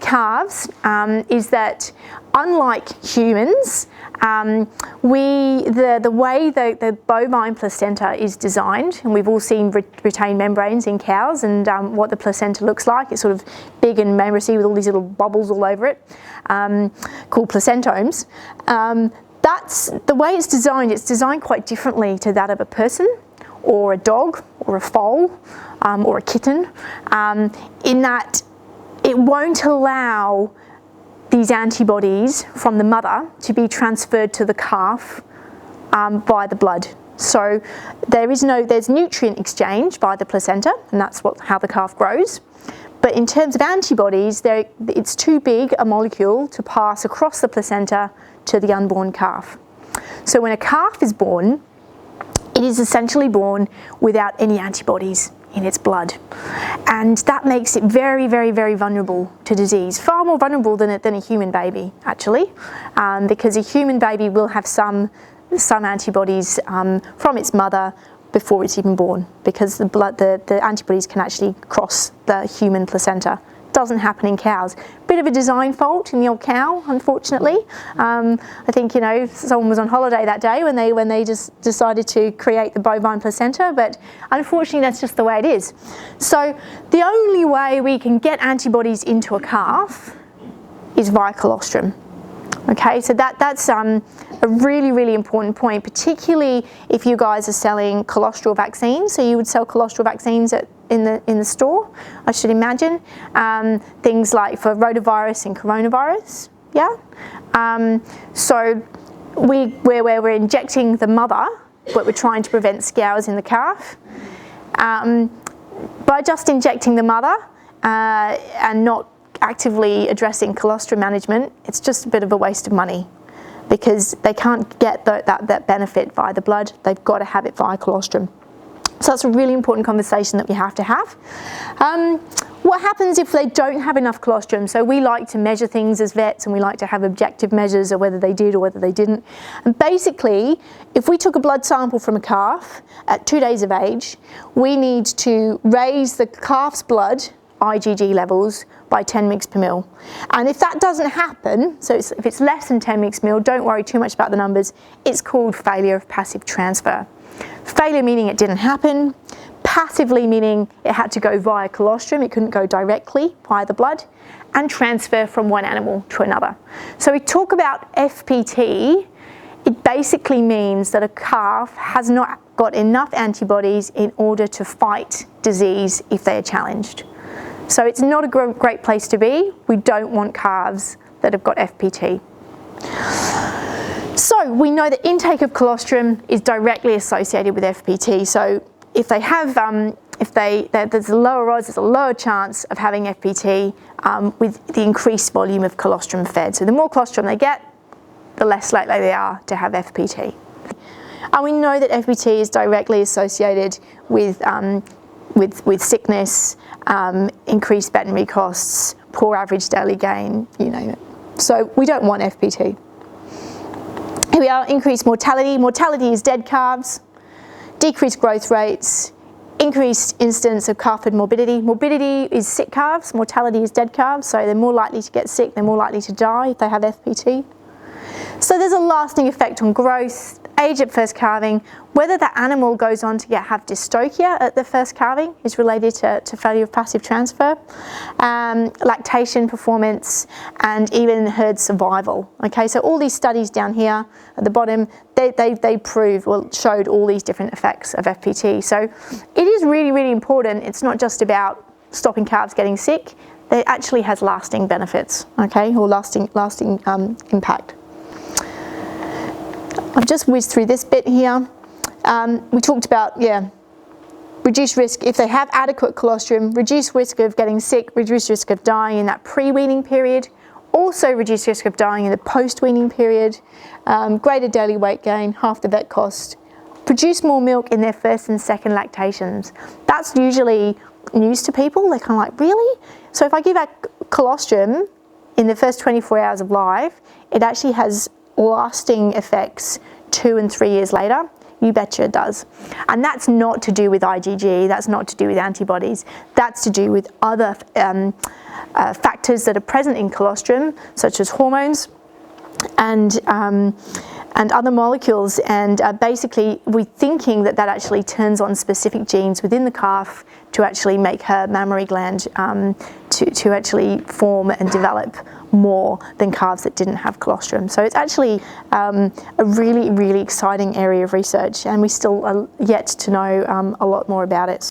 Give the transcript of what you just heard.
calves is that, unlike humans, the way the bovine placenta is designed, and we've all seen retained membranes in cows and what the placenta looks like. It's sort of big and membrane with all these little bubbles all over it, called placentomes. That's the way it's designed. It's designed quite differently to that of a person, or a dog, or a foal, or a kitten, in that it won't allow these antibodies from the mother to be transferred to the calf by the blood. So there's nutrient exchange by the placenta, and that's how the calf grows. But in terms of antibodies, it's too big a molecule to pass across the placenta to the unborn calf. So when a calf is born, it is essentially born without any antibodies in its blood. And that makes it very, very, very vulnerable to disease. Far more vulnerable than a human baby, actually, because a human baby will have some antibodies from its mother before it's even born, because the antibodies can actually cross the human placenta. Doesn't happen in cows. Bit of a design fault in the old cow, unfortunately. I think, someone was on holiday that day when they just decided to create the bovine placenta, but unfortunately that's just the way it is. So the only way we can get antibodies into a calf is via colostrum. Okay, so that's a really, really important point, particularly if you guys are selling colostral vaccines. So you would sell colostral vaccines in the store, I should imagine. Things like for rotavirus and coronavirus, yeah. So where we're injecting the mother, but we're trying to prevent scours in the calf. By just injecting the mother and not actively addressing colostrum management, it's just a bit of a waste of money, because they can't get that benefit via the blood. They've got to have it via colostrum. So that's a really important conversation that we have to have. What happens if they don't have enough colostrum? So we like to measure things as vets, and we like to have objective measures of whether they did or whether they didn't. And basically, if we took a blood sample from a calf at 2 days of age, we need to raise the calf's blood IgG levels by 10 mg per mil. And if that doesn't happen, so if it's less than 10 mg per mil, don't worry too much about the numbers. It's called failure of passive transfer. Failure meaning it didn't happen. Passively meaning it had to go via colostrum. It couldn't go directly via the blood, and transfer from one animal to another. So we talk about FPT. It basically means that a calf has not got enough antibodies in order to fight disease if they are challenged. So it's not a great place to be. We don't want calves that have got FPT. So we know that intake of colostrum is directly associated with FPT. So if they have, there's a lower odds, there's a lower chance of having FPT with the increased volume of colostrum fed. So the more colostrum they get, the less likely they are to have FPT. And we know that FPT is directly associated with sickness, increased veterinary costs, poor average daily gain, you name it. So we don't want FPT. Here we are, increased mortality. Mortality is dead calves, decreased growth rates, increased incidence of calf morbidity. Morbidity is sick calves, mortality is dead calves, so they're more likely to get sick, they're more likely to die if they have FPT. So there's a lasting effect on growth, age at first calving. Whether the animal goes on to have dystocia at the first calving is related to failure of passive transfer, lactation performance, and even herd survival. Okay, so all these studies down here at the bottom, they showed all these different effects of FPT. So it is really, really important. It's not just about stopping calves getting sick. It actually has lasting benefits, okay, or lasting impact. I've just whizzed through this bit here. We talked about, reduced risk if they have adequate colostrum, reduced risk of getting sick, reduced risk of dying in that pre-weaning period, also reduced risk of dying in the post-weaning period, greater daily weight gain, half the vet cost, produce more milk in their first and second lactations. That's usually news to people. They're kind of like, really? So if I give out colostrum in the first 24 hours of life, it actually has lasting effects 2 and 3 years later You betcha it does. And that's not to do with IgG, that's not to do with antibodies, that's to do with other factors that are present in colostrum, such as hormones and other molecules, and basically we're thinking that actually turns on specific genes within the calf to actually make her mammary gland to actually form and develop more than calves that didn't have colostrum. So it's actually a really, really exciting area of research, and we still are yet to know a lot more about it.